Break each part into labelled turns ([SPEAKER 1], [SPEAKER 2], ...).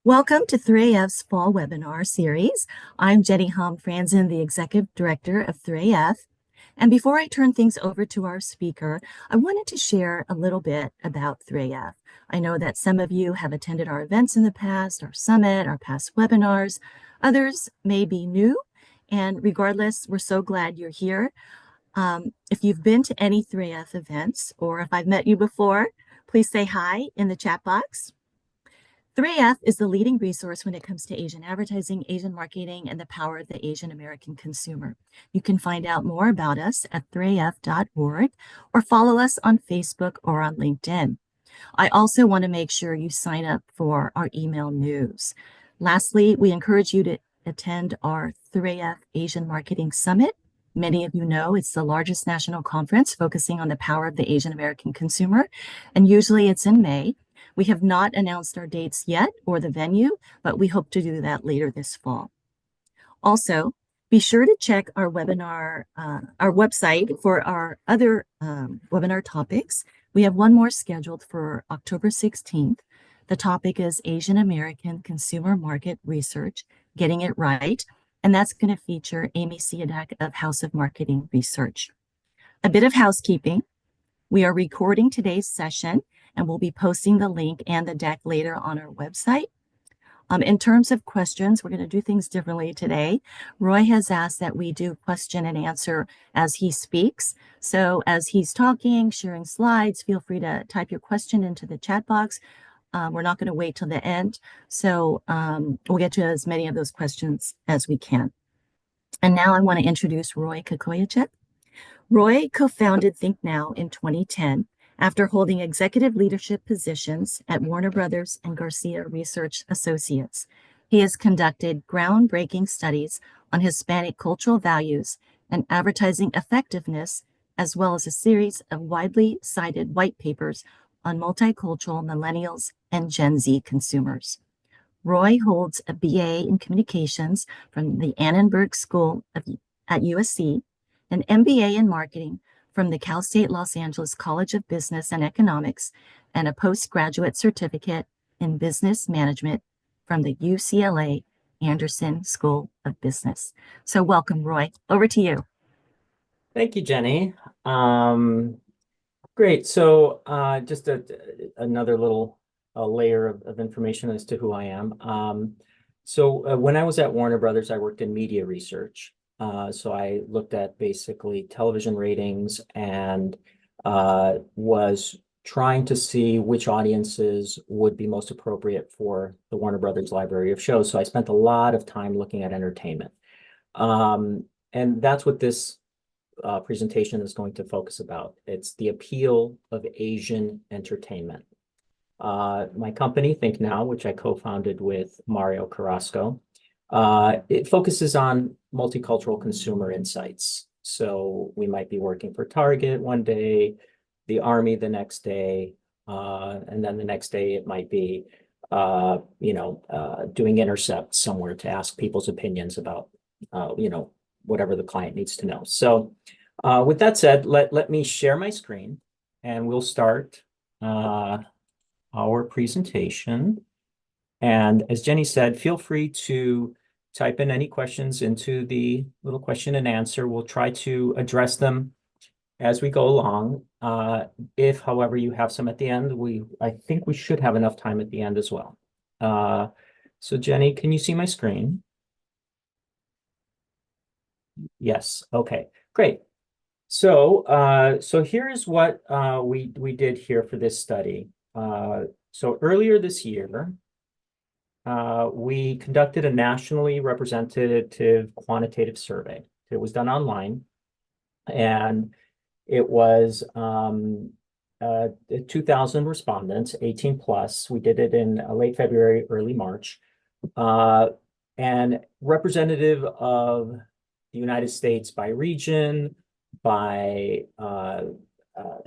[SPEAKER 1] Welcome to 3AF's fall webinar series. I'm Jenny Hom-Franzen, the Executive Director of 3AF. And before I turn things over to our speaker, I wanted to share a little bit about 3AF. I know that some of you have attended our events in the past, our summit, our past webinars. Others may be new, and regardless, we're so glad you're here. If you've been to any 3AF events, or if I've met you before, please say hi in the chat box. 3AF is the leading resource when it comes to Asian advertising, Asian marketing, and the power of the Asian American consumer. You can find out more about us at 3af.org or follow us on Facebook or on LinkedIn. I also want to make sure you sign up for our email news. Lastly, we encourage you to attend our 3AF Asian Marketing Summit. Many of you know it's the largest national conference focusing on the power of the Asian American consumer, and usually it's in May. We have not announced our dates yet or the venue, but we hope to do that later this fall. Also, be sure to check our webinar, our website for our other webinar topics. We have one more scheduled for October 16th. The topic is Asian American Consumer Market Research, Getting It Right, and that's going to feature Amy Siadak of House of Marketing Research. A bit of housekeeping. We are recording today's session, and we'll be posting the link and the deck later on our website. In terms of questions, we're going to do things differently today. Roy has asked that we do question and answer as he speaks. So as he's talking, sharing slides, feel free to type your question into the chat box. We're not going to wait till the end. So we'll get to as many of those questions as we can. And now I want to introduce Roy Kokoyachuk. Roy co-founded Think Now in 2010 after holding executive leadership positions at Warner Brothers and Garcia Research Associates. He has conducted groundbreaking studies on Hispanic cultural values and advertising effectiveness, as well as a series of widely cited white papers on multicultural millennials and Gen Z consumers. Roy holds a BA in communications from the Annenberg School at USC, an MBA in marketing from the Cal State Los Angeles College of Business and Economics, and a postgraduate certificate in business management from the UCLA Anderson School of Business. So welcome, Roy. Over to you.
[SPEAKER 2] Thank you, Jenny. Great. So just another little layer of information as to who I am. So when I was at Warner Brothers, I worked in media research. So I looked at basically television ratings and was trying to see which audiences would be most appropriate for the Warner Brothers library of shows. So I spent a lot of time looking at entertainment. And that's what this presentation is going to focus about. It's the appeal of Asian entertainment. My company, Think Now, which I co-founded with Mario Carrasco, it focuses on multicultural consumer insights. So we might be working for Target one day, the Army the next day, and then the next day it might be, doing intercepts somewhere to ask people's opinions about, whatever the client needs to know. So with that said, let me share my screen and we'll start our presentation. And as Jenny said, feel free to type in any questions into the little question and answer. We'll try to address them as we go along. If, however, you have some at the end, I think we should have enough time at the end as well. So Jenny, can you see my screen? Yes. Okay, great. So here's what we did here for this study. So earlier this year, we conducted a nationally representative quantitative survey. It was done online, and it was 2,000 respondents, 18 plus. We did it in late February, early March, and representative of the United States by region, by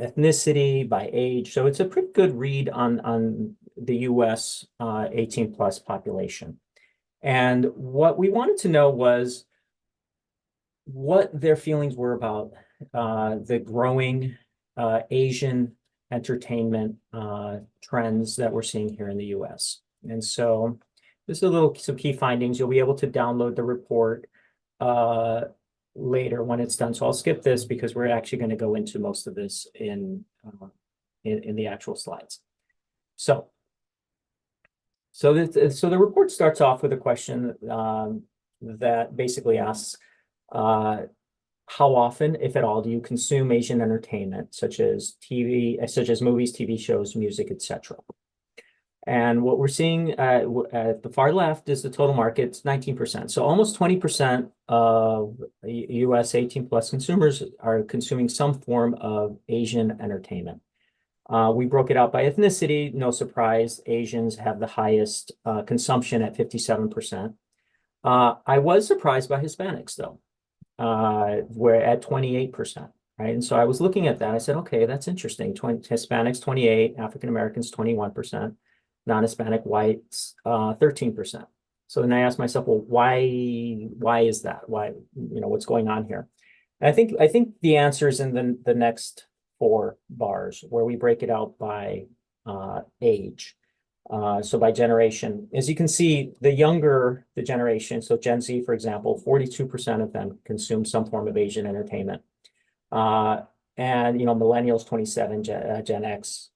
[SPEAKER 2] ethnicity, by age. So it's a pretty good read on the US 18 plus population. And what we wanted to know was what their feelings were about the growing Asian entertainment trends that we're seeing here in the US. And so this is a little some key findings. You'll be able to download the report uh, later when it's done. So I'll skip this because we're actually going to go into most of this in the actual slides. So the report starts off with a question that basically asks, how often, if at all, do you consume Asian entertainment, such as movies, TV shows, music, etc.? And what we're seeing at the far left is the total market. It's 19%. So almost 20% of US 18 plus consumers are consuming some form of Asian entertainment. We broke it out by ethnicity. No surprise, Asians have the highest consumption at 57%. I was surprised by Hispanics, though. We're at 28%, right? And so I was looking at that. I said, okay, that's interesting. Hispanics, 28, African Americans, 21%, non-Hispanic whites, 13%. So then I asked myself, well, why is that? Why, what's going on here? And I think the answer is in the next 4 bars where we break it out by age. So by generation, as you can see, the younger the generation, so Gen Z, for example, 42% of them consume some form of Asian entertainment. And, millennials, 27, Gen X,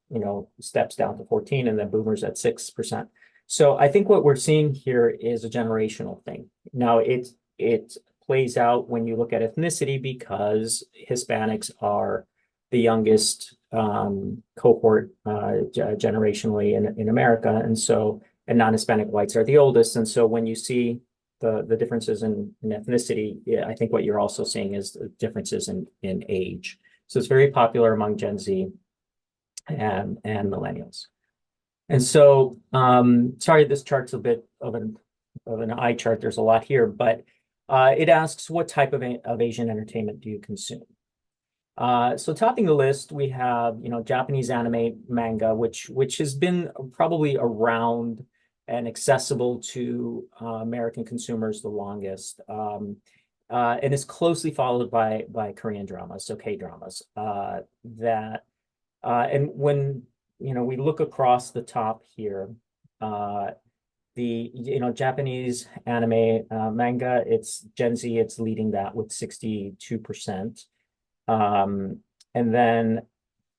[SPEAKER 2] steps down to 14, and then boomers at 6%. So I think what we're seeing here is a generational thing. Now, it plays out when you look at ethnicity because Hispanics are the youngest cohort generationally in America, and non-Hispanic whites are the oldest. And so when you see the differences in ethnicity, yeah, I think what you're also seeing is the differences in age. So it's very popular among Gen Z and millennials. And so, sorry, this chart's a bit of an eye chart. There's a lot here, but it asks, what type of Asian entertainment do you consume? So topping the list, we have, Japanese anime, manga, which has been probably around and accessible to American consumers the longest. And is closely followed by Korean dramas, so K-dramas. And when, we look across the top here, Japanese anime, manga, it's Gen Z, it's leading that with 62%. And then,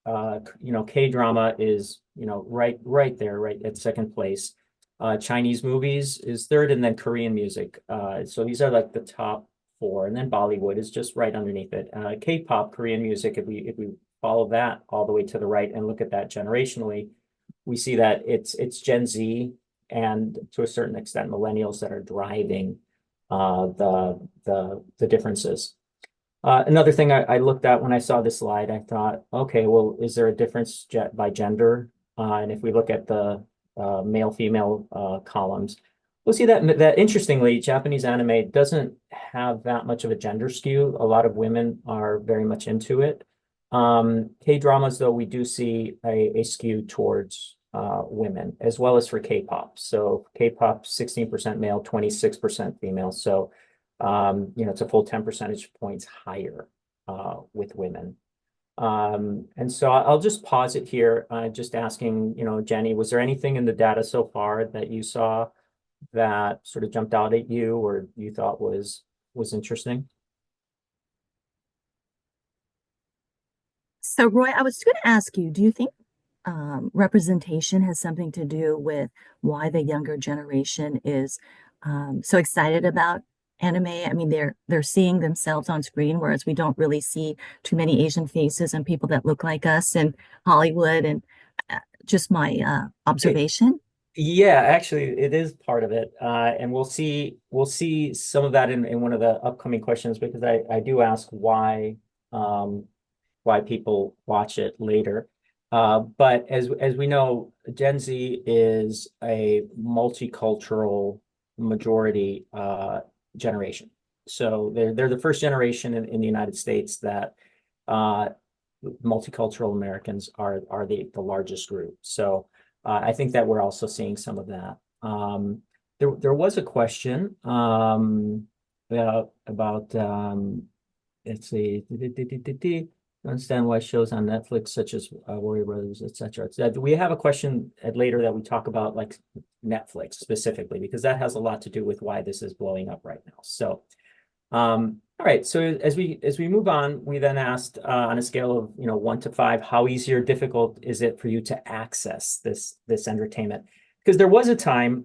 [SPEAKER 2] K-drama is, right there, right at second place. Chinese movies is third, and then Korean music. So these are like the top 4, and then Bollywood is just right underneath it. K-pop, Korean music, if we follow that all the way to the right and look at that generationally, we see that it's Gen Z and to a certain extent millennials that are driving the differences. Another thing I looked at when I saw this slide, I thought, okay, well, is there a difference by gender? And if we look at the male-female columns, we'll see that interestingly, Japanese anime doesn't have that much of a gender skew. A lot of women are very much into it. K-dramas, though, we do see a skew towards women, as well as for K-pop. So K-pop, 16% male, 26% female. So it's a full 10 percentage points higher with women. And so I'll just pause it here, just asking, Jenny, was there anything in the data so far that you saw that sort of jumped out at you or you thought was interesting?
[SPEAKER 1] So, Roy, I was going to ask you, do you think representation has something to do with why the younger generation is so excited about anime? I mean, they're seeing themselves on screen, whereas we don't really see too many Asian faces and people that look like us in Hollywood, and just my observation.
[SPEAKER 2] Yeah, actually, it is part of it, and we'll see some of that in one of the upcoming questions because I do ask why people watch it later. But as we know, Gen Z is a multicultural majority generation. So they're the first generation in the United States that multicultural Americans are the largest group. So I think that we're also seeing some of that. There was a question about let's see, understand why shows on Netflix such as Warrior Brothers, etc. We have a question later that we talk about like Netflix specifically, because that has a lot to do with why this is blowing up right now. So, all right. So as we move on, we then asked on a scale of 1 to 5, how easy or difficult is it for you to access this entertainment? Because there was a time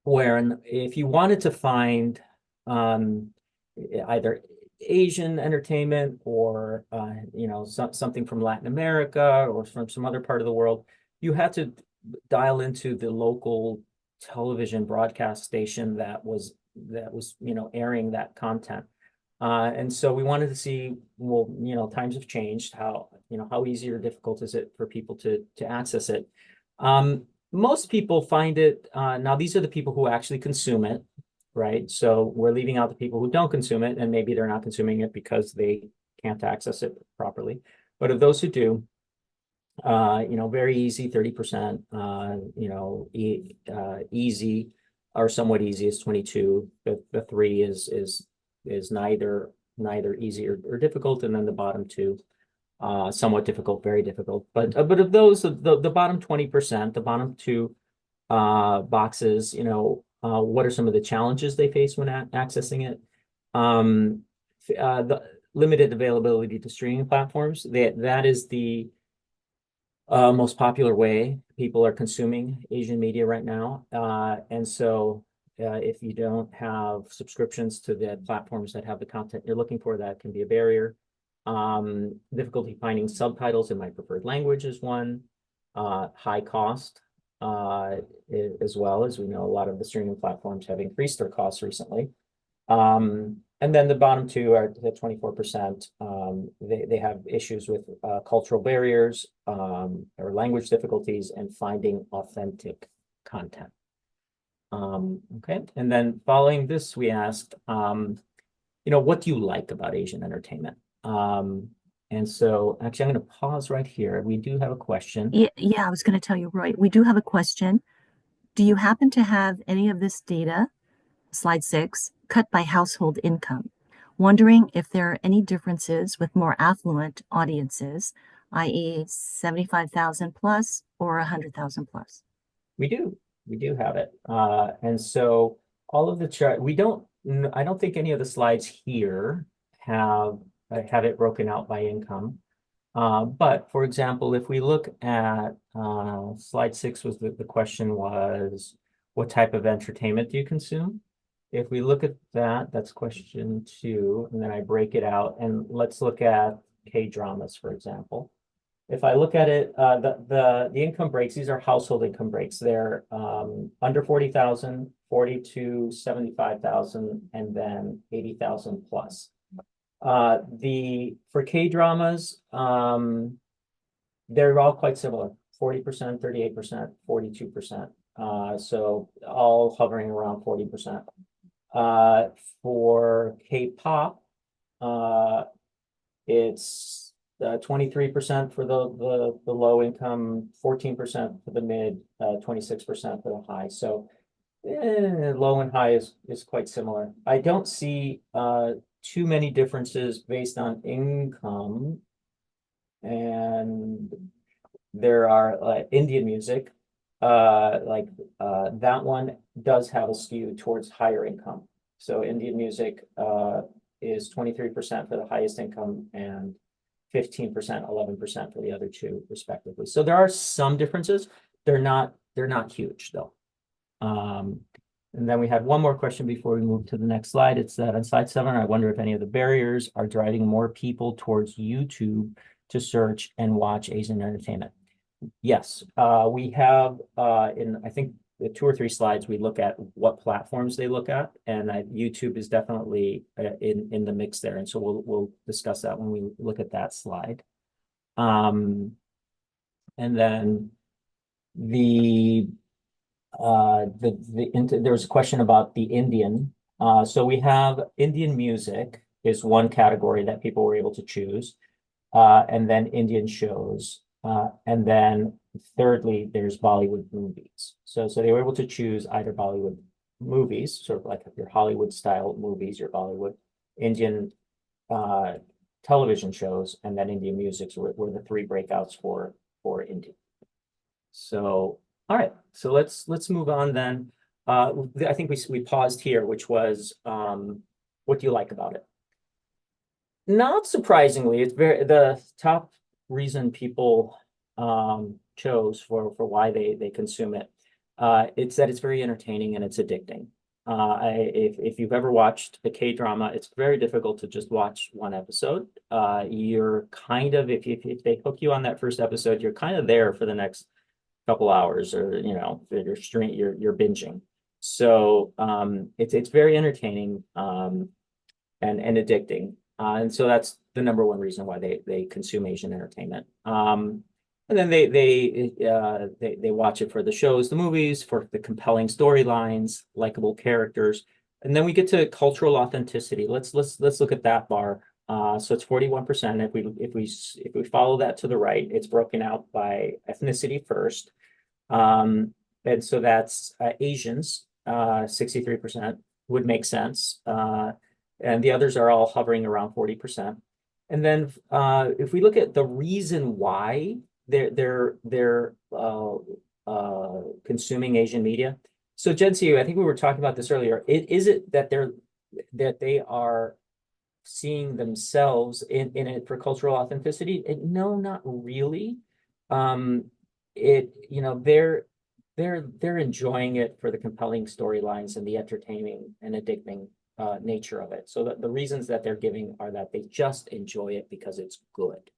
[SPEAKER 2] where if you wanted to find either Asian entertainment or something from Latin America or from some other part of the world, you had to dial into the local television broadcast station that was airing that content. And so we wanted to see, well, times have changed. How easy or difficult is it for people to access it? Most people find it, now these are the people who actually consume it, right? So we're leaving out the people who don't consume it, and maybe they're not consuming it because they can't access it properly. But of those who do, very easy, 30%, easy or somewhat easy is 22. The 3 is neither easy or difficult, and then the bottom 2, somewhat difficult, very difficult. But of those, the bottom 20%, the bottom 2 boxes, what are some of the challenges they face when accessing it? The limited availability to streaming platforms. That is the most popular way people are consuming Asian media right now. And so if you don't have subscriptions to the platforms that have the content you're looking for, that can be a barrier. Difficulty finding subtitles in my preferred language is one. High cost, as well, as we know, a lot of the streaming platforms have increased their costs recently. And then the bottom 2 are the 24%. They have issues with cultural barriers, or language difficulties, and finding authentic content. Okay, and then following this, we asked, what do you like about Asian entertainment? And so actually, I'm going to pause right here. We do have a question.
[SPEAKER 1] Yeah, I was going to tell you, Roy, we do have a question. Do you happen to have any of this data, slide 6, cut by household income? Wondering if there are any differences with more affluent audiences, i.e. 75,000 plus or 100,000 plus.
[SPEAKER 2] We do have it. And so all of the chart, I don't think any of the slides here have it broken out by income. But for example, if we look at slide 6, was the question was, what type of entertainment do you consume? If we look at that, that's question 2, and then I break it out, and let's look at K-dramas, for example. If I look at it, the income breaks, these are household income breaks. They're under 40,000, 40 to 75,000, and then 80,000 plus. For K-dramas, they're all quite similar, 40%, 38%, 42%. So all hovering around 40%. For K-pop, it's 23% for the low income, 14% for the mid, 26% for the high. So low and high is quite similar. I don't see too many differences based on income. And there are Indian music, that one does have a skew towards higher income. So Indian music is 23% for the highest income and 15%, 11% for the other 2 respectively. So there are some differences. They're not huge though. And then we had one more question before we move to the next slide. It's that on slide 7, I wonder if any of the barriers are driving more people towards YouTube to search and watch Asian entertainment. Yes, we have in I think the 2 or 3 slides we look at what platforms they look at, and YouTube is definitely in the mix there, and so we'll discuss that when we look at that slide. And then there's a question about the Indian. So we have Indian music is one category that people were able to choose, and then Indian shows. And then thirdly, there's Bollywood movies. So they were able to choose either Bollywood movies, sort of like your Hollywood style movies, your Bollywood, Indian television shows, and then Indian music were the 3 breakouts for India. So All right, so let's move on then. I think we paused here, which was what do you like about it? Not surprisingly, it's the top reason people chose for why they consume it. It's that it's very entertaining and it's addicting. If you've ever watched a K-drama, it's very difficult to just watch one episode. You're kind of if they hook you on that first episode, you're kind of there for the next couple hours, or you're binging. So it's very entertaining and addicting. And so that's the number one reason why they consume Asian entertainment. And then they watch it for the shows, the movies, for the compelling storylines, likable characters. And then we get to cultural authenticity. Let's look at that bar. So it's 41%. If we follow that to the right, it's broken out by ethnicity first. And so that's Asians, 63% would make sense. And the others are all hovering around 40%. And then if we look at the reason why they're consuming Asian media. So Jensi, I think we were talking about this earlier. Is it that they are seeing themselves in it for cultural authenticity? No, not really. They're enjoying it for the compelling storylines and the entertaining and addicting nature of it. So the reasons that they're giving are that they just enjoy it because it's good,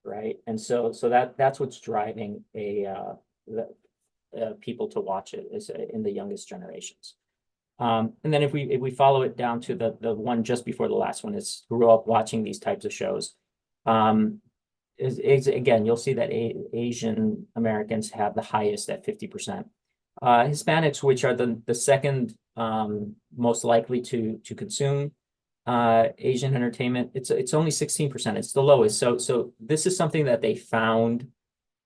[SPEAKER 2] right? And so that's what's driving people to watch it is in the youngest generations. And then if we follow it down to the one just before the last one, is grew up watching these types of shows. Is again, you'll see that Asian Americans have the highest at 50%. Hispanics, which are the second most likely to consume Asian entertainment, it's only 16%. It's the lowest. So this is something that they found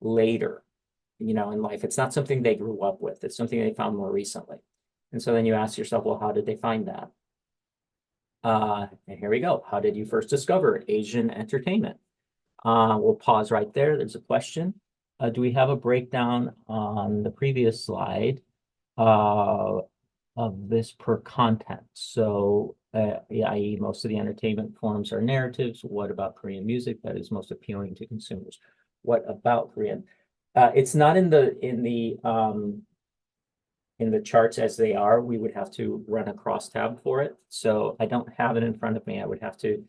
[SPEAKER 2] later, in life. It's not something they grew up with. It's something they found more recently. And so then you ask yourself, well, how did they find that? And here we go. How did you first discover Asian entertainment? We'll pause right there. There's a question. Do we have a breakdown on the previous slide of this per content? So, i.e., most of the entertainment forms are narratives. What about Korean music that is most appealing to consumers? What about Korean? It's not in the charts as they are. We would have to run a crosstab for it. So I don't have it in front of me. I would have to,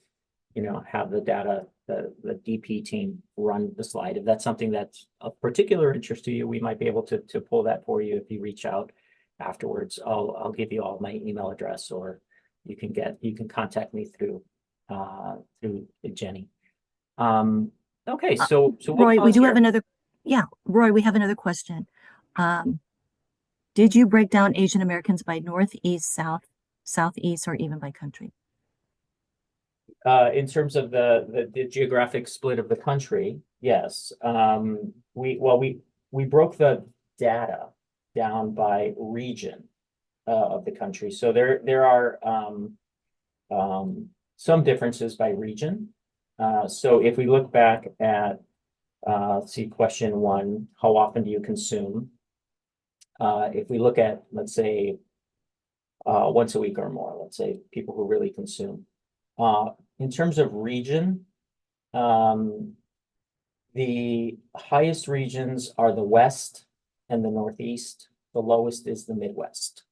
[SPEAKER 2] have the data, the DP team run the slide. If that's something that's of particular interest to you, we might be able to pull that for you if you reach out afterwards. I'll give you all my email address, or you can contact me through Jenny. Okay, so we'll
[SPEAKER 1] Roy, we
[SPEAKER 2] pause
[SPEAKER 1] do
[SPEAKER 2] here.
[SPEAKER 1] have another. Yeah, Roy, we have another question. Did you break down Asian Americans by Northeast, South, Southeast, or even by country?
[SPEAKER 2] In terms of the geographic split of the country, yes. We broke the data down by region of the country. So there are some differences by region. So if we look back at let's see, question one, how often do you consume? If we look at, let's say, once a week or more, let's say people who really consume. In terms of region, the highest regions are the West and the Northeast. The lowest is the Midwest,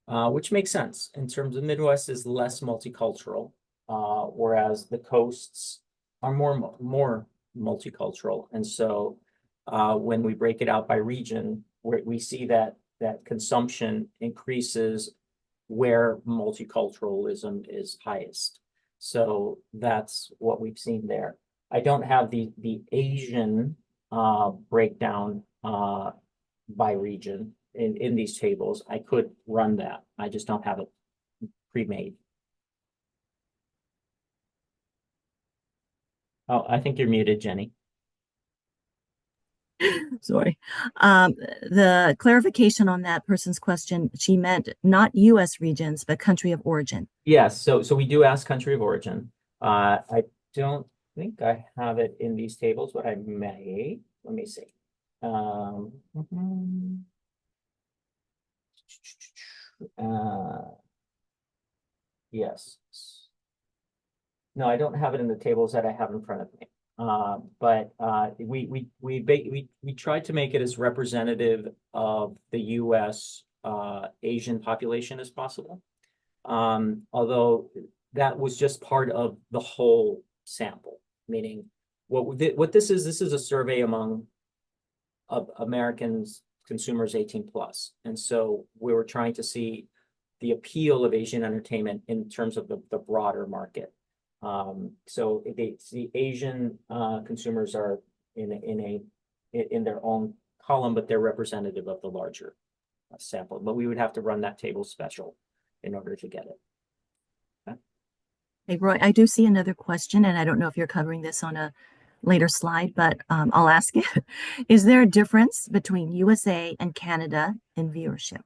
[SPEAKER 2] which makes sense. In terms of Midwest is less multicultural, whereas the coasts are more multicultural. And so when we break it out by region, we see that consumption increases where multiculturalism is highest. So that's what we've seen there. I don't have the Asian breakdown by region in these tables. I could run that. I just don't have it pre-made. Oh, I think you're muted, Jenny.
[SPEAKER 1] Sorry. The clarification on that person's question, she meant not U.S. regions, but country of origin.
[SPEAKER 2] Yes, so we do ask country of origin. I don't think I have it in these tables, but I may. Let me see. Yes. No, I don't have it in the tables that I have in front of me. We tried to make it as representative of the US Asian population as possible. Although that was just part of the whole sample, meaning what this is a survey among Americans, consumers 18 plus. And so we were trying to see the appeal of Asian entertainment in terms of the broader market. So the Asian consumers are in their own column, but they're representative of the larger sample. But we would have to run that table special in order to get it. Okay.
[SPEAKER 1] Hey, Roy, I do see another question, and I don't know if you're covering this on a later slide, but I'll ask it. Is there a difference between USA and Canada in viewership?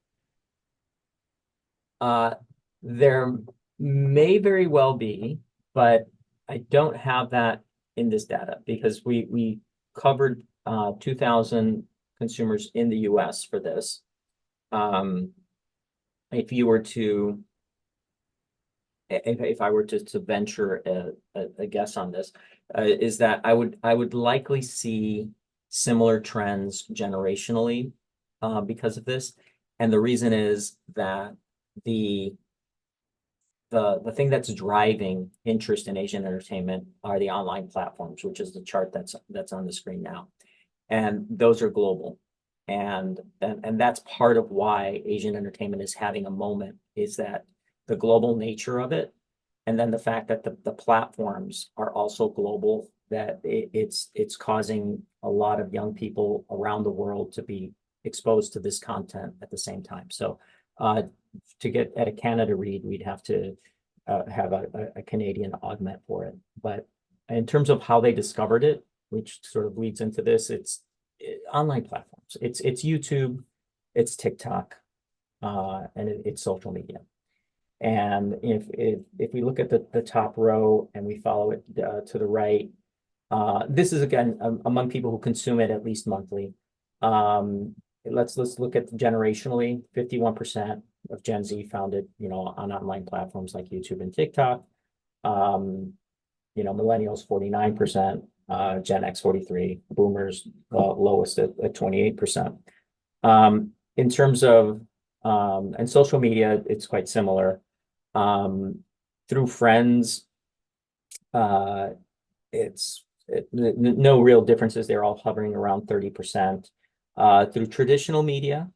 [SPEAKER 2] There may very well be, but I don't have that in this data because we covered 2,000 consumers in the US for this. If you were to, if I were to venture a guess on this, is that I would likely see similar trends generationally because of this. And the reason is that the thing that's driving interest in Asian entertainment are the online platforms, which is the chart that's on the screen now. And those are global. And that's part of why Asian entertainment is having a moment, is that the global nature of it, and then the fact that the platforms are also global, that it's causing a lot of young people around the world to be exposed to this content at the same time. So to get at a Canada read, we'd have to have a Canadian augment for it. But in terms of how they discovered it, which sort of leads into this, it's online platforms. It's YouTube, it's TikTok, and it's social media. And if we look at the top row and we follow it to the right, this is again among people who consume it at least monthly. Let's look at generationally. 51% of Gen Z found it, on online platforms like YouTube and TikTok. Millennials 49%, Gen X 43%, Boomers lowest at 28%. In terms of and social media, it's quite similar. Through friends, it's no real differences. They're all hovering around 30%. Through traditional media,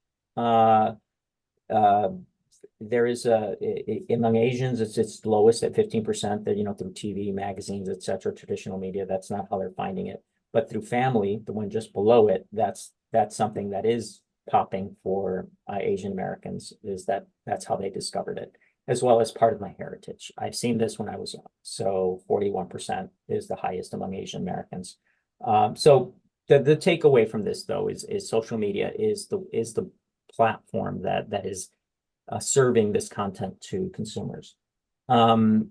[SPEAKER 2] there is among Asians, it's lowest at 15%. That through TV, magazines, etc. Traditional media, that's not how they're finding it. But through family, the one just below it, that's something that is popping for Asian Americans. That's how they discovered it, as well as part of my heritage. I've seen this when I was young. So 41% is the highest among Asian Americans. So the takeaway from this, though, is social media is the platform that is serving this content to consumers. One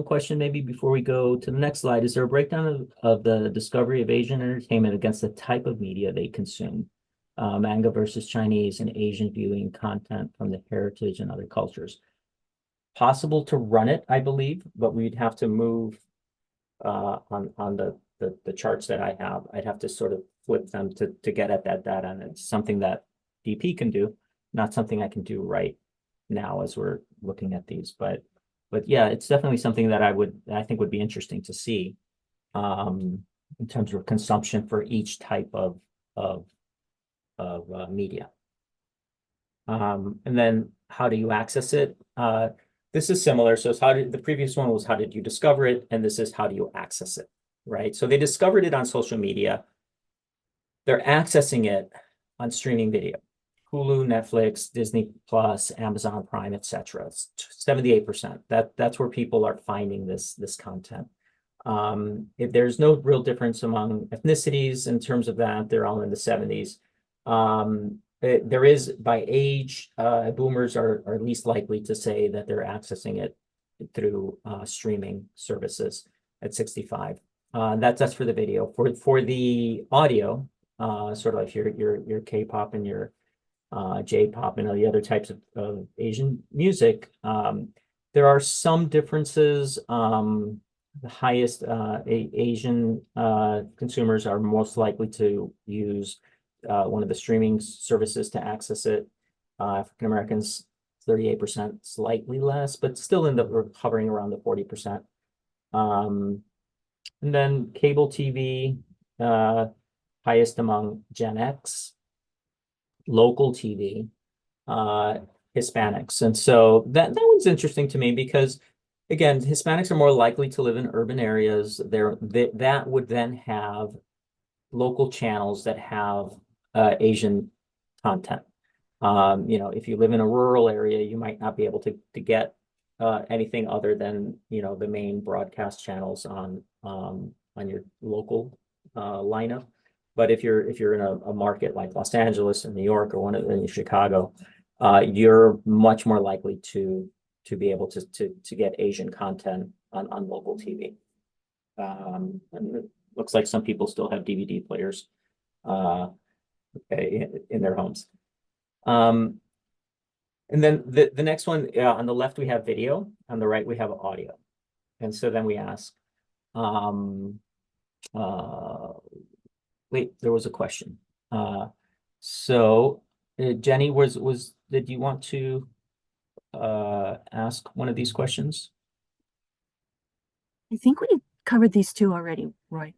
[SPEAKER 2] question maybe before we go to the next slide: is there a breakdown of the discovery of Asian entertainment against the type of media they consume? Manga versus Chinese and Asian viewing content from the heritage and other cultures. Possible to run it, I believe, but we'd have to move on the charts that I have. I'd have to sort of flip them to get at that data, and it's something that DP can do, not something I can do right now as we're looking at these. But yeah, it's definitely something that I think would be interesting to see in terms of consumption for each type of media. And then how do you access it? This is similar. So the previous one was how did you discover it? And this is how do you access it, right? So they discovered it on social media. They're accessing it on streaming video. Hulu, Netflix, Disney Plus, Amazon Prime, etc. 78%. That's where people are finding this content. If there's no real difference among ethnicities in terms of that, they're all in the 70s. There is by age, boomers are least likely to say that they're accessing it through streaming services at 65. That's for the video. For the audio, sort of like your K-pop and your J-pop, and the other types of Asian music. There are some differences. The highest Asian consumers are most likely to use one of the streaming services to access it. African Americans, 38%, slightly less, but still we're hovering around the 40%. And then cable TV, highest among Gen X, local TV, Hispanics. And so that one's interesting to me because, again, Hispanics are more likely to live in urban areas. That would then have local channels that have Asian content. If you live in a rural area, you might not be able to get anything other than the main broadcast channels on your local lineup. But if you're in a market like Los Angeles or New York or in Chicago, you're much more likely to be able to get Asian content on local TV. And it looks like some people still have DVD players in their homes. And then the next one, on the left, we have video. On the right, we have audio. And so then we ask, wait, there was a question. So Jenny, did you want to ask one of these questions?
[SPEAKER 1] I think we covered these two already, Roy.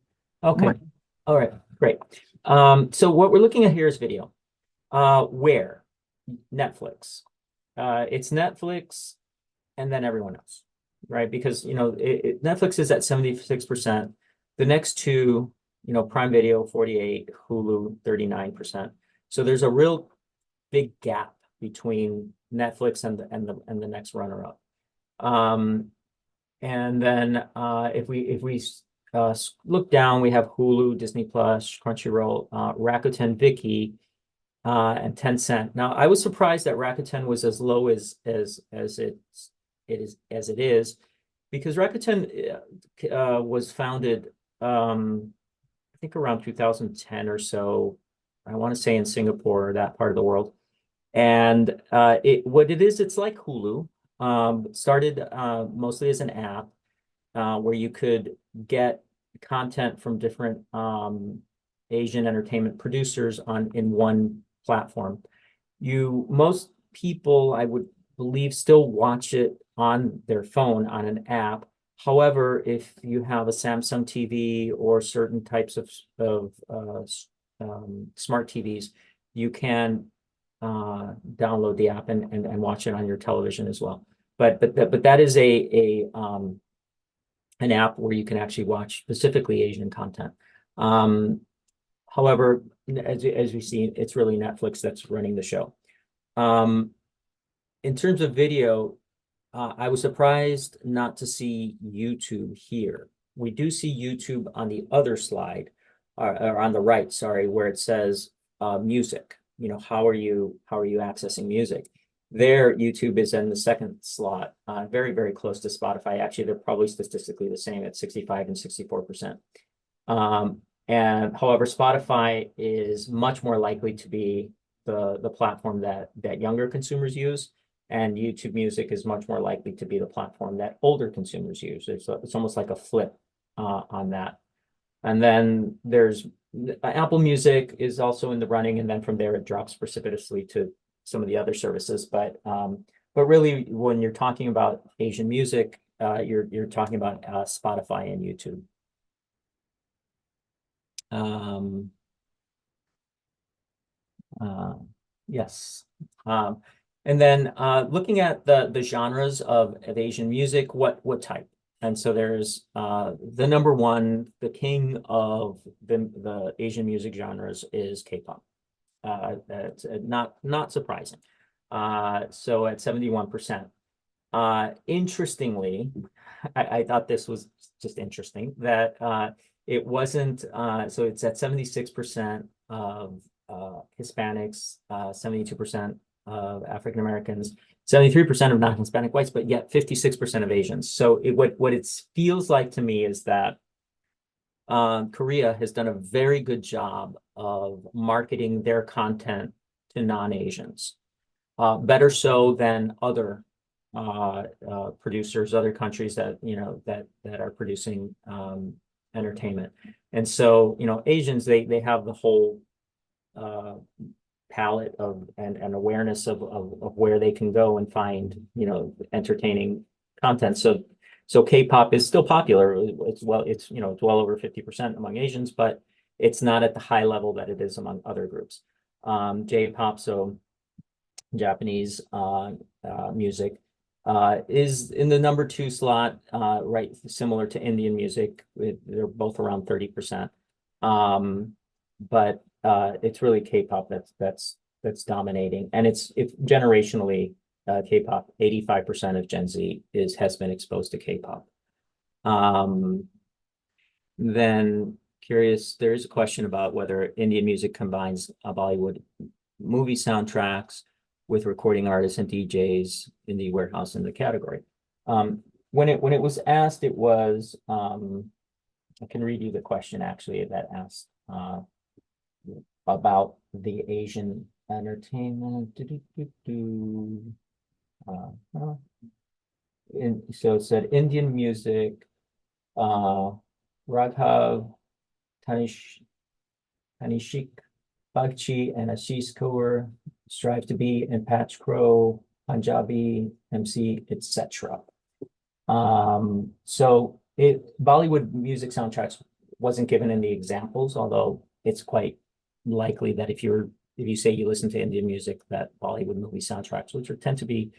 [SPEAKER 2] Okay.
[SPEAKER 1] What?
[SPEAKER 2] All right, great. So what we're looking at here is video. Where? Netflix. It's Netflix and then everyone else, right? Because, Netflix is at 76%. The next two, Prime Video, 48, Hulu, 39%. So there's a real big gap between Netflix and the next runner-up. And then if we look down, we have Hulu, Disney Plus, Crunchyroll, Rakuten Viki, and Tencent. Now, I was surprised that Rakuten was as low as it is, because Rakuten was founded, I think around 2010 or so. I want to say in Singapore or that part of the world. And it's like Hulu. Started mostly as an app where you could get content from different Asian entertainment producers in one platform. Most people, I would believe, still watch it on their phone on an app. However, if you have a Samsung TV or certain types of smart TVs, you can download the app and watch it on your television as well. But that is an app where you can actually watch specifically Asian content. However, as we see, it's really Netflix that's running the show. In terms of video, I was surprised not to see YouTube here. We do see YouTube on the other slide, or on the right, sorry, where it says music. How are you accessing music? There, YouTube is in the second slot, very, very close to Spotify. Actually, they're probably statistically the same at 65 and 64%. And however, Spotify is much more likely to be the platform that younger consumers use, and YouTube Music is much more likely to be the platform that older consumers use. It's almost like a flip on that. And then there's Apple Music is also in the running, and then from there it drops precipitously to some of the other services. But really, when you're talking about Asian music, you're talking about Spotify and YouTube. Yes. And then looking at the genres of Asian music, what type? And so there's the number one, the king of the Asian music genres is K-pop. That's not surprising. So at 71%. Interestingly, I thought this was just interesting that it wasn't, so it's at 76% of Hispanics, 72% of African Americans, 73% of non-Hispanic whites, but yet 56% of Asians. So what it feels like to me is that Korea has done a very good job of marketing their content to non-Asians. Better so than other producers, other countries that that are producing entertainment. And so, Asians, they have the whole palette of and awareness of where they can go and find entertaining content. So K-pop is still popular. It's well over 50% among Asians, but it's not at the high level that it is among other groups. J-pop, so Japanese music, is in the number 2 slot, right, similar to Indian music. They're both around 30%. But it's really K-pop that's dominating, and it's generationally K-pop. 85% of Gen Z has been exposed to K-pop. Then curious, there is a question about whether Indian music combines Bollywood movie soundtracks with recording artists and DJs in the warehouse in the category. When it was asked, it was I can read you the question actually that asked about the Asian entertainment. So it said Indian music, Raghav, Tanishik Bagchi, and Ashish Kaur strive to be, and Patch Crow, Punjabi, MC, etc. So Bollywood music soundtracks wasn't given in the examples, although it's quite likely that if you say you listen to Indian music, that Bollywood movie soundtracks, which tend to be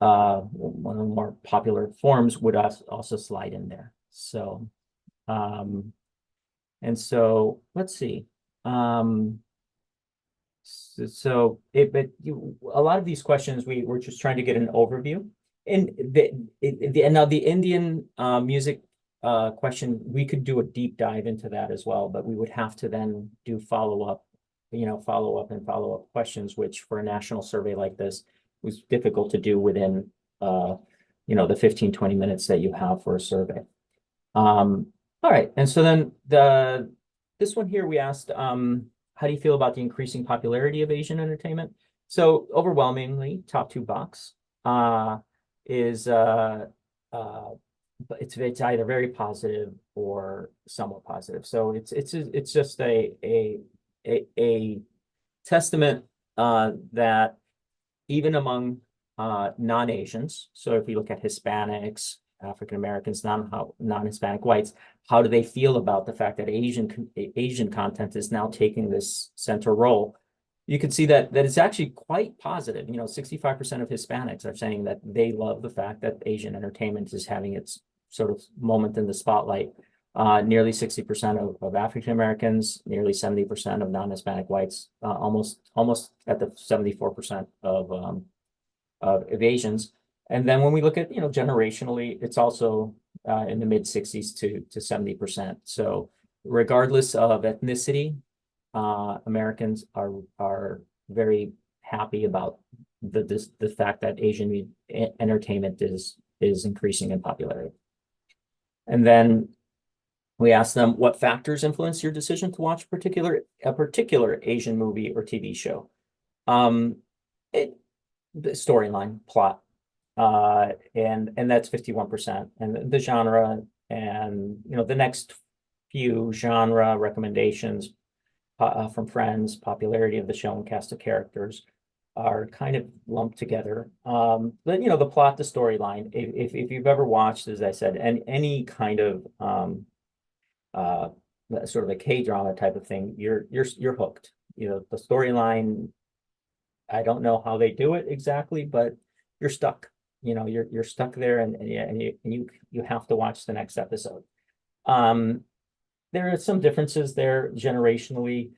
[SPEAKER 2] one of the more popular forms, would also slide in there. So, and so let's see. A lot of these questions we're just trying to get an overview. And now the Indian music question, we could do a deep dive into that as well, but we would have to then do follow-up questions, which for a national survey like this was difficult to do within the 15-20 minutes that you have for a survey. All right, and so then this one here we asked, how do you feel about the increasing popularity of Asian entertainment? So overwhelmingly, top 2 box is it's either very positive or somewhat positive. So it's just a testament that even among non-Asians, so if we look at Hispanics, African Americans, non-Hispanic whites, how do they feel about the fact that Asian content is now taking this center role? You can see that it's actually quite positive. 65% of Hispanics are saying that they love the fact that Asian entertainment is having its sort of moment in the spotlight. Nearly 60% of African Americans, nearly 70% of non-Hispanic whites, almost at the 74% of Asians. And then when we look at generationally, it's also in the mid 60s to 70%. So regardless of ethnicity, Americans are very happy about the fact that Asian entertainment is increasing in popularity. And then we asked them what factors influence your decision to watch a particular Asian movie or TV show. The storyline, plot, and that's 51%, and the genre, and the next few genre recommendations from friends, popularity of the show, and cast of characters are kind of lumped together. But the plot, the storyline. If you've ever watched, as I said, any kind of sort of a K-drama type of thing, you're hooked. The storyline, I don't know how they do it exactly, but you're stuck. You're stuck there, and you have to watch the next episode. There are some differences there generationally.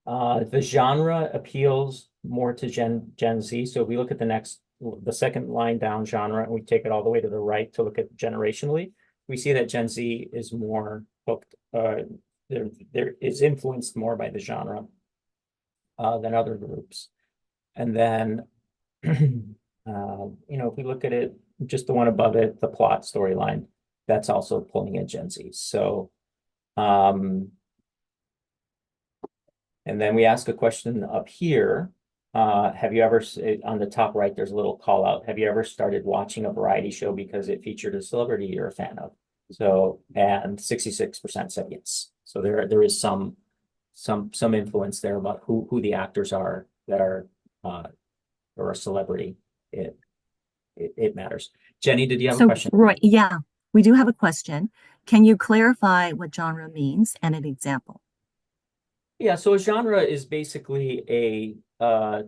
[SPEAKER 2] The genre appeals more to Gen Z. So if we look at the second line down, genre, and we take it all the way to the right to look at generationally, we see that Gen Z is more hooked. There is influenced more by the genre than other groups. And then, if we look at it, just the one above it, the plot storyline, that's also pulling in Gen Z. So, and then we ask a question up here. have you ever, on the top right, there's a little call out. Have you ever started watching a variety show because it featured a celebrity you're a fan of? So, and 66% said yes. So there is some influence there about who the actors are that are or a celebrity. It matters. Jenny, did you have a
[SPEAKER 1] So,
[SPEAKER 2] question?
[SPEAKER 1] Roy, yeah, we do have a question. Can you clarify what genre means and an example?
[SPEAKER 2] Yeah, so a genre is basically a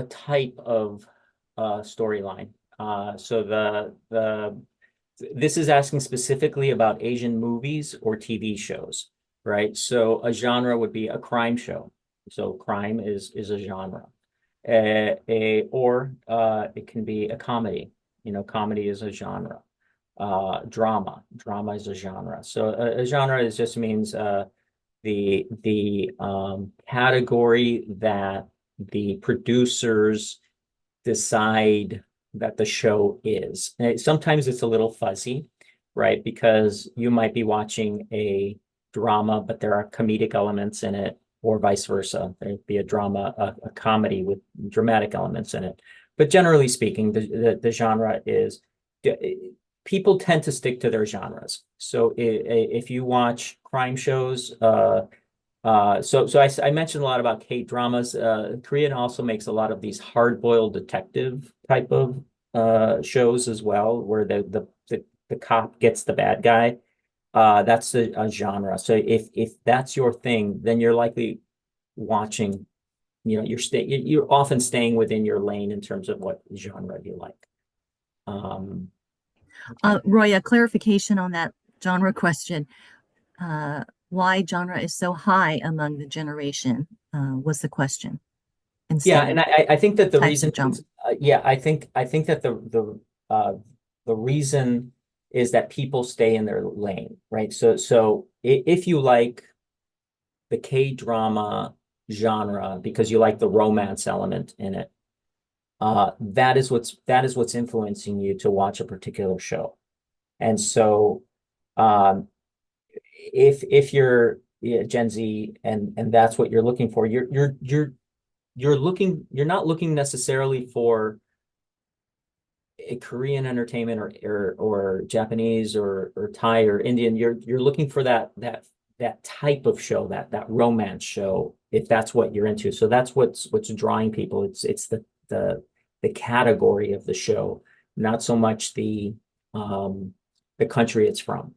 [SPEAKER 2] type of storyline. So this is asking specifically about Asian movies or TV shows, right? So a genre would be a crime show. So crime is a genre. Or it can be a comedy. You know, comedy is a genre. Drama is a genre. So a genre is just means the category that the producers decide that the show is. And sometimes it's a little fuzzy, right? Because you might be watching a drama, but there are comedic elements in it, or vice versa. There'd be a drama, a comedy with dramatic elements in it. But generally speaking, the genre is people tend to stick to their genres. So if you watch crime shows, I mentioned a lot about K-dramas. Korean also makes a lot of these hard-boiled detective type of shows as well, where the cop gets the bad guy. That's a genre. So if that's your thing, then you're likely watching. You know, you're often staying within your lane in terms of what genre you like. Okay.
[SPEAKER 1] Roy, a clarification on that genre question. Why genre is so high among the generation was the question
[SPEAKER 2] Yeah,
[SPEAKER 1] instead
[SPEAKER 2] and
[SPEAKER 1] of
[SPEAKER 2] I think that the
[SPEAKER 1] types
[SPEAKER 2] reason
[SPEAKER 1] of genre.
[SPEAKER 2] is, yeah, I think that the reason is that people stay in their lane, right? So if you like the K-drama genre because you like the romance element in it, that is what's influencing you to watch a particular show. And so um if you're, yeah, Gen Z and that's what you're looking for, you're not looking necessarily for a Korean entertainment or Japanese or Thai or Indian. You're looking for that type of show, that romance show, if that's what you're into. So that's what's drawing people. It's the category of the show, not so much the country it's from.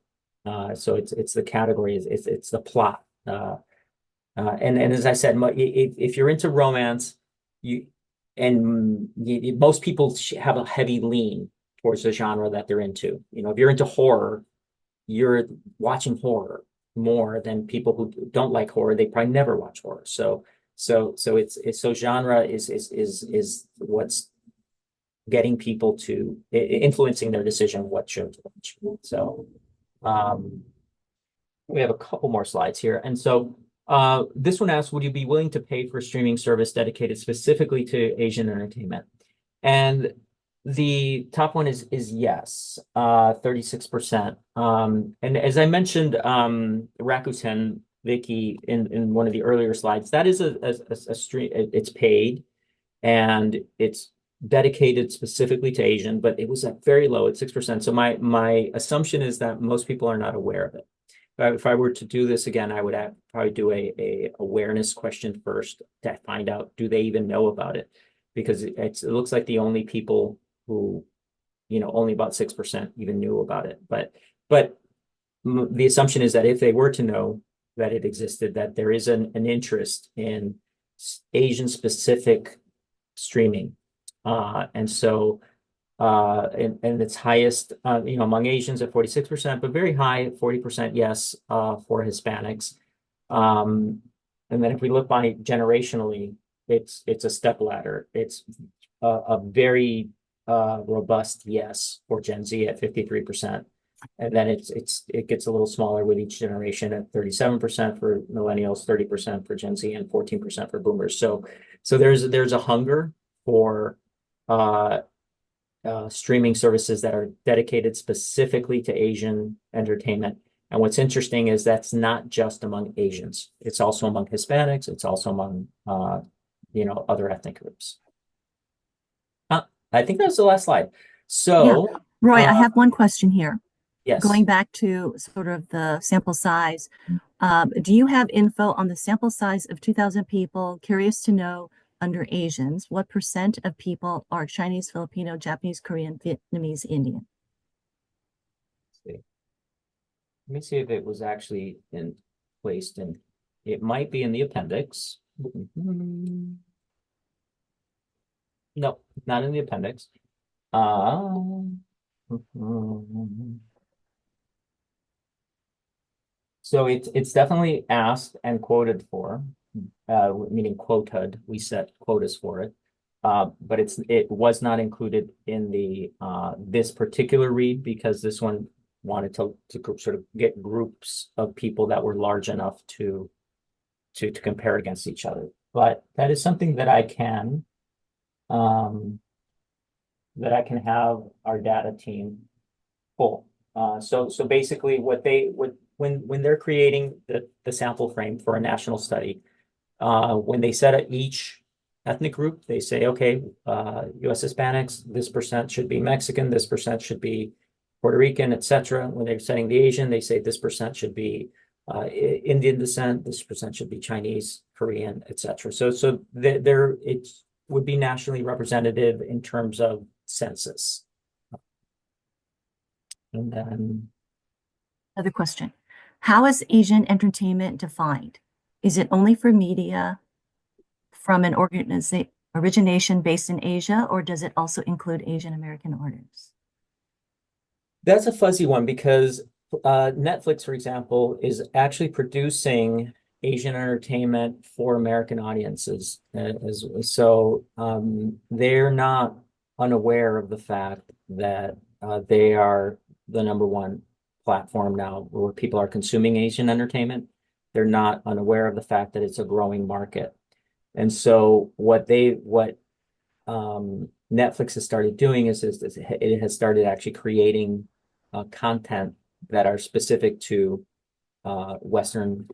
[SPEAKER 2] So it's the category, it's the plot. And as I said, if you're into romance, you most people have a heavy lean towards the genre that they're into. You know, if you're into horror, you're watching horror more than people who don't like horror. They probably never watch horror. So so genre is what's getting people to influencing their decision what show to watch. So um, we have a couple more slides here. And so this one asks, would you be willing to pay for a streaming service dedicated specifically to Asian entertainment? And the top one is yes, 36%. And as I mentioned, Rakuten Viki in one of the earlier slides, that is a stream, it's paid and it's dedicated specifically to Asian, but it was at very low at 6%. So my assumption is that most people are not aware of it. If I were to do this again, I would probably do a awareness question first to find out, do they even know about it? Because it looks like the only people who, only about 6% even knew about it. But the assumption is that if they were to know that it existed, that there is an interest in Asian specific streaming. And so and its highest, among Asians at 46%, but very high at 40% yes, for Hispanics. And then if we look by generationally, it's a step ladder. It's a very robust yes for Gen Z at 53%. And then it gets a little smaller with each generation at 37% for millennials, 30% for Gen Z, and 14% for boomers. So there's a hunger for streaming services that are dedicated specifically to Asian entertainment. And what's interesting is that's not just among Asians. It's also among Hispanics. It's also among, other ethnic groups. I think that was the last slide.
[SPEAKER 1] Yeah.
[SPEAKER 2] So,
[SPEAKER 1] Roy, I have one question here.
[SPEAKER 2] yes.
[SPEAKER 1] Going back to sort of the sample size, do you have info on the sample size of 2,000 people? Curious to know, under Asians, what percent of people are Chinese, Filipino, Japanese, Korean, Vietnamese, Indian?
[SPEAKER 2] Let me see if it was actually placed in. It might be in the appendix. No, not in the appendix. So it's definitely asked and quoted for, meaning quoted. We set quotas for it. But it was not included in the this particular read because this one wanted to sort of get groups of people that were large enough to compare against each other. But that is something that I can have our data team pull. So basically when they're creating the sample frame for a national study, when they set at each ethnic group, they say, okay, US Hispanics, this percent should be Mexican, this percent should be Puerto Rican, etc. When they're setting the Asian, they say this percent should be Indian descent, this percent should be Chinese, Korean, etc. So there it would be nationally representative in terms of census. And then
[SPEAKER 1] Another question. How is Asian entertainment defined? Is it only for media from an origination based in Asia, or does it also include Asian American artists?
[SPEAKER 2] that's a fuzzy one because Netflix, for example, is actually producing Asian entertainment for American audiences. They're not unaware of the fact that they are the -- 1 platform now where people are consuming Asian entertainment. They're not unaware of the fact that it's a growing market. And so what Netflix has started doing is it has started actually creating content that are specific to Western,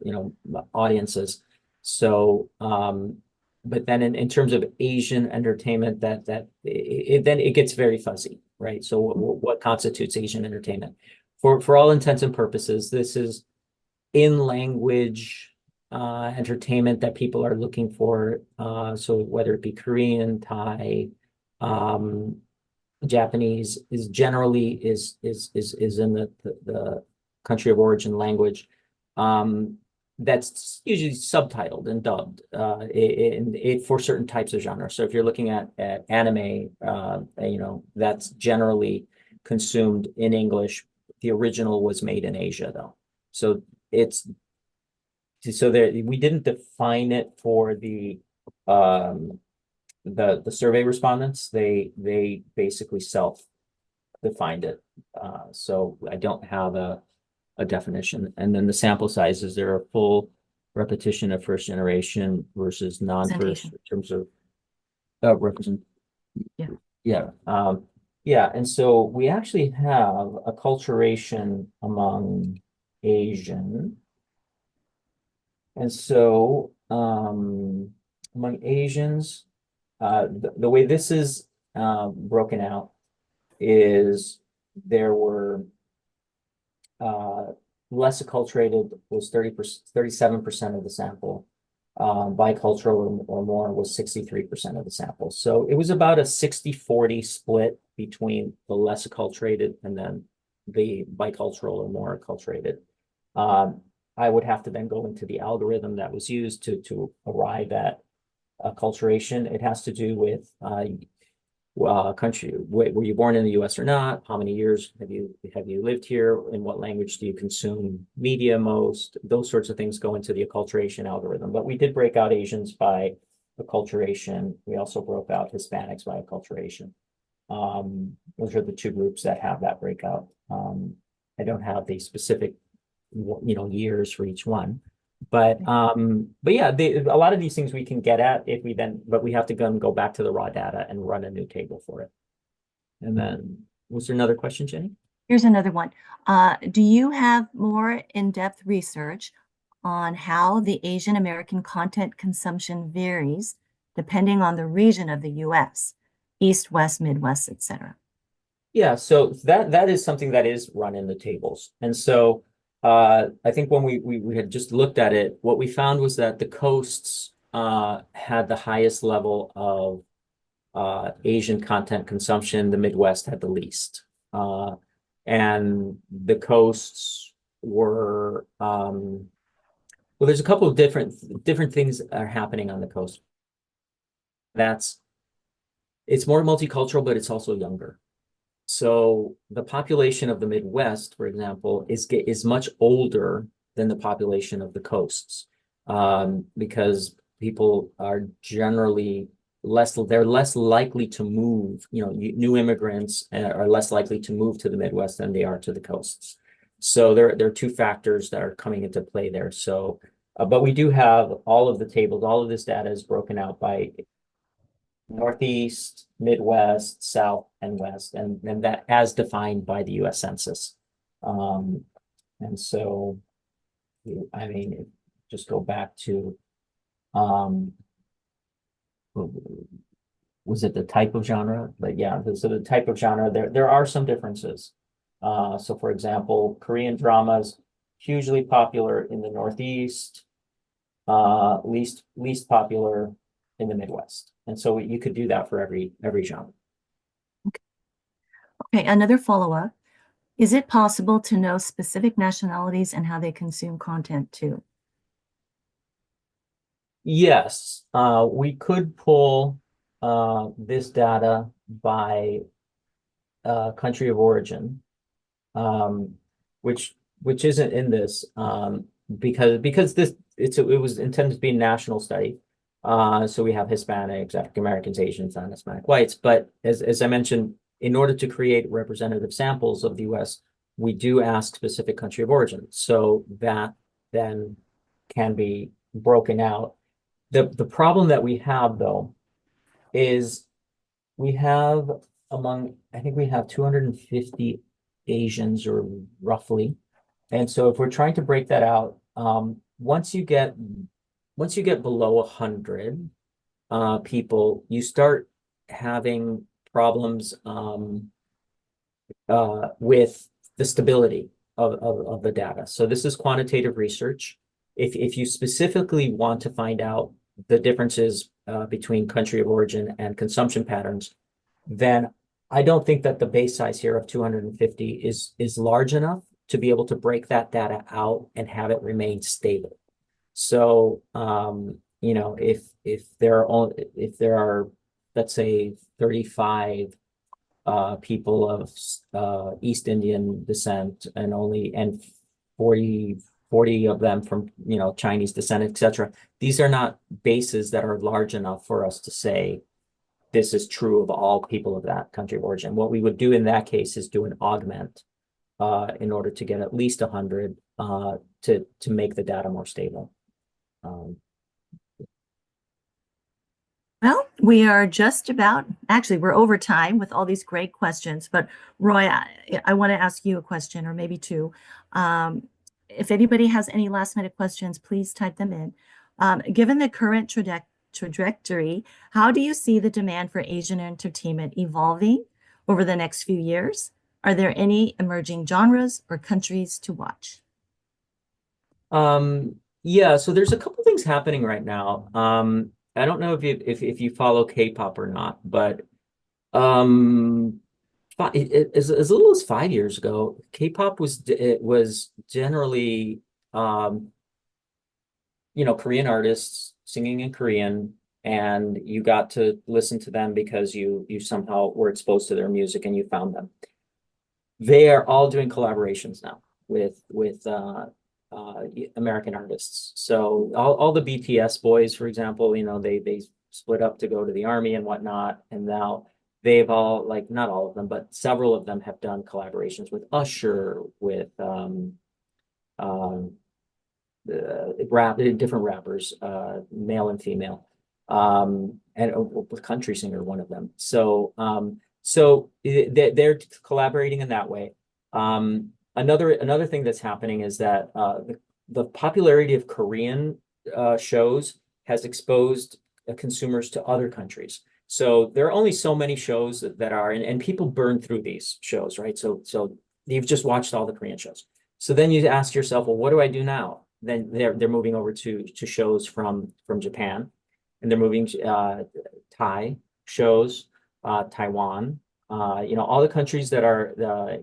[SPEAKER 2] audiences. So, but then in terms of Asian entertainment, then it gets very fuzzy, right? So what constitutes Asian entertainment? For all intents and purposes, this is in language entertainment that people are looking for. So whether it be Korean, Thai, Japanese is generally is in the country of origin language. That's usually subtitled and dubbed for certain types of genres. So if you're looking at anime, that's generally consumed in English. The original was made in Asia, though. So we didn't define it for the survey respondents. They basically self-defined it. So I don't have a definition. And then the sample sizes, there are full repetition of first generation versus non-first in terms of represent.
[SPEAKER 1] Yeah.
[SPEAKER 2] Yeah. Yeah. And so we actually have acculturation among Asian. And so among Asians, the way this is broken out is there were less acculturated was 37% of the sample. Bicultural or more was 63% of the sample. So it was about a 60-40 split between the less acculturated and then the bicultural or more acculturated. I would have to then go into the algorithm that was used to arrive at acculturation. It has to do with country. Were you born in the U.S. or not? How many years have you lived here? In what language do you consume media most? Those sorts of things go into the acculturation algorithm. But we did break out Asians by acculturation. We also broke out Hispanics by acculturation. Those are the 2 groups that have that breakout. I don't have the specific years for each one. But yeah, a lot of these things we can get at but we have to go back to the raw data and run a new table for it. And then was there another question, Jenny?
[SPEAKER 1] Here's another one. Do you have more in-depth research on how the Asian American content consumption varies depending on the region of the US, East, West, Midwest, etc.?
[SPEAKER 2] Yeah, so that is something that is run in the tables. And so I think when we had just looked at it, what we found was that the coasts had the highest level of Asian content consumption, the Midwest had the least. And the coasts were well, there's a couple of different things that are happening on the coast. It's more multicultural, but it's also younger. So the population of the Midwest, for example, is much older than the population of the coasts, because people are generally they're less likely to move. New immigrants are less likely to move to the Midwest than they are to the coasts. So there are two factors that are coming into play there. So, but we do have all of the tables, all of this data is broken out by Northeast, Midwest, South, and West, and that as defined by the U.S. Census. And so, I mean, just go back to, was it the type of genre? But yeah, so the type of genre, there are some differences. So for example, Korean dramas, hugely popular in the Northeast, least popular in the Midwest. And so you could do that for every genre.
[SPEAKER 1] Okay, another follow-up. Is it possible to know specific nationalities and how they consume content too?
[SPEAKER 2] Yes, we could pull this data by country of origin, which isn't in this, because it was intended to be a national study. So we have Hispanics, African Americans, Asians, non-Hispanic whites. But as I mentioned, in order to create representative samples of the US, we do ask specific country of origin. So that then can be broken out. The problem that we have, though, is we have I think we have 250 Asians, or roughly. And so if we're trying to break that out, once you get below 100 people, you start having problems with the stability of the data. So this is quantitative research. If you specifically want to find out the differences between country of origin and consumption patterns, then I don't think that the base size here of 250 is large enough to be able to break that data out and have it remain stable. So, if there are, let's say, 35 people of East Indian descent and 40 of them from, Chinese descent, etc. These are not bases that are large enough for us to say this is true of all people of that country of origin. What we would do in that case is do an augment in order to get at least 100 to make the data more stable.
[SPEAKER 1] Well, we are just about, actually, we're over time with all these great questions. But Roy, I want to ask you a question, or maybe two. If anybody has any last minute questions, please type them in. Given the current trajectory, how do you see the demand for Asian entertainment evolving over the next few years? Are there any emerging genres or countries to watch?
[SPEAKER 2] Yeah, so there's a couple things happening right now. I don't know if you follow K-pop or not, but as little as 5 years ago, K-pop was generally Korean artists singing in Korean, and you got to listen to them because you somehow were exposed to their music and you found them. They are all doing collaborations now with American artists. So all the BTS boys, for example, they split up to go to the army and whatnot, and now they've all, like, not all of them, but several of them have done collaborations with Usher, with different rappers, male and female, and with country singer, one of them. So they're collaborating in that way. Another thing that's happening is that the popularity of Korean shows has exposed consumers to other countries. So there are only so many shows that are, and people burn through these shows, right? So you've just watched all the Korean shows. So then you ask yourself, well, what do I do now? Then they're moving over to shows from Japan, and they're moving Thai shows, Taiwan, all the countries that are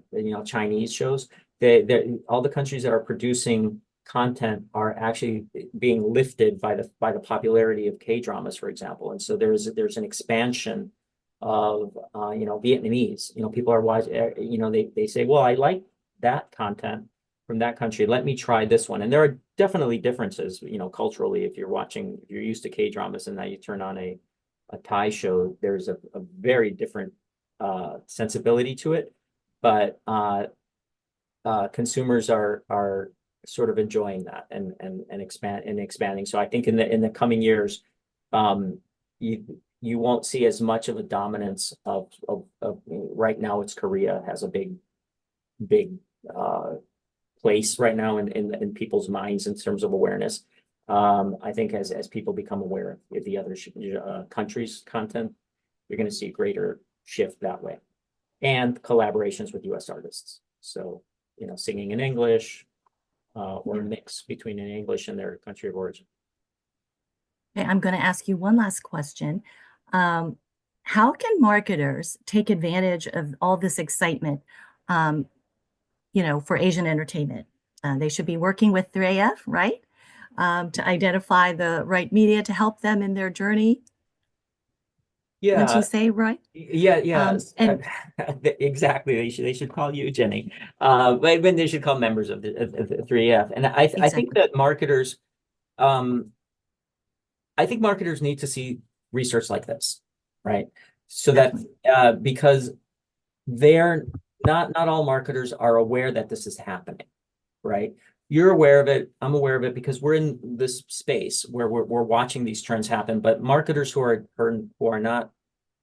[SPEAKER 2] Chinese shows. They all the countries that are producing content are actually being lifted by the popularity of K-dramas, for example. And so there's an expansion of Vietnamese. People are watching. They say, well, I like that content from that country. Let me try this one. And there are definitely differences, culturally. If you're used to K-dramas and now you turn on a Thai show, there's a very different sensibility to it. But consumers are sort of enjoying that and expanding. So I think in the coming years, you won't see as much of a dominance of right now. It's Korea has a big place right now in people's minds in terms of awareness. I think as people become aware of the other countries' content, you're going to see a greater shift that way, and collaborations with U.S. artists. So singing in English, or a mix between an English and their country of origin.
[SPEAKER 1] Okay, I'm going to ask you one last question. How can marketers take advantage of all this excitement, for Asian entertainment? They should be working with 3AF, right? To identify the right media to help them in their journey. Wouldn't you say, Roy?
[SPEAKER 2] Yeah.
[SPEAKER 1] And
[SPEAKER 2] Exactly. They should call you, Jenny. But they should call members of the 3F. And I think
[SPEAKER 1] exactly.
[SPEAKER 2] that I think marketers need to see research like this, right? So
[SPEAKER 1] Definitely.
[SPEAKER 2] that because they're not all marketers are aware that this is happening, right? You're aware of it. I'm aware of it because we're in this space where we're watching these trends happen. But marketers who are not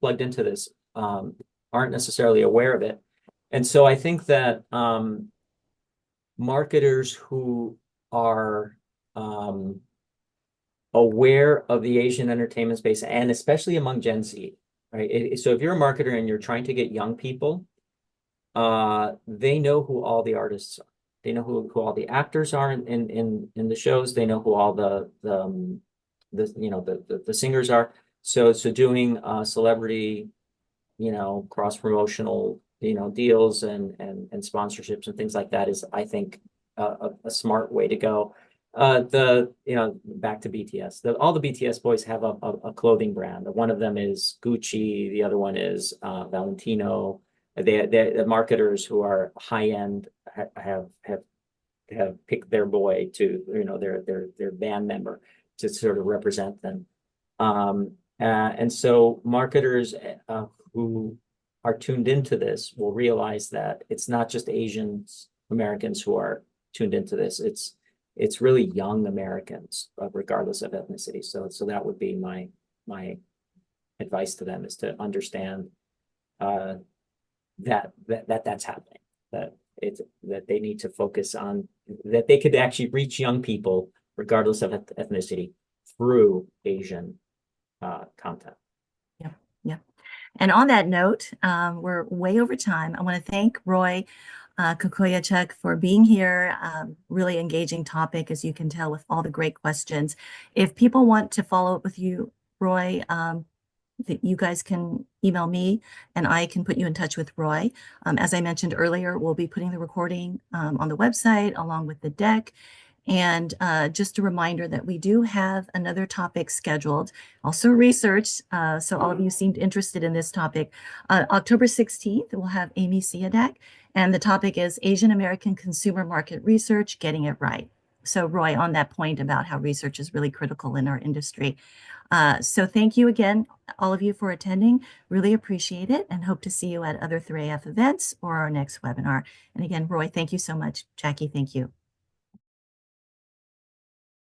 [SPEAKER 2] plugged into this aren't necessarily aware of it. And so I think that marketers who are aware of the Asian entertainment space, and especially among Gen Z, right? So if you're a marketer and you're trying to get young people, they know who all the artists are. They know who all the actors are in the shows. They know who all the singers are. So doing celebrity, cross promotional, deals and sponsorships and things like that is, I think, a smart way to go. Back to BTS. All the BTS boys have a clothing brand. One of them is Gucci. The other one is Valentino. The marketers who are high end have picked their boy to their band member to sort of represent them. And so marketers who are tuned into this will realize that it's not just Asians Americans who are tuned into this. It's really young Americans, regardless of ethnicity. So that would be my advice to them, is to understand that's happening, that they need to focus on, that they could actually reach young people regardless of ethnicity through Asian content.
[SPEAKER 1] Yep. And on that note, we're way over time. I want to thank Roy Kokoyachuk for being here. Really engaging topic, as you can tell, with all the great questions. If people want to follow up with you, Roy, you guys can email me and I can put you in touch with Roy. As I mentioned earlier, we'll be putting the recording on the website along with the deck. And just a reminder that we do have another topic scheduled, also research. So all of you seemed interested in this topic. October 16th, we'll have Amy Siadak, and the topic is Asian American Consumer Market Research, Getting It Right. So Roy, on that point about how research is really critical in our industry. So thank you again, all of you, for attending. Really appreciate it, and hope to see you at other 3AF events or our next webinar. And again, Roy, thank you so much. Jackie, thank you.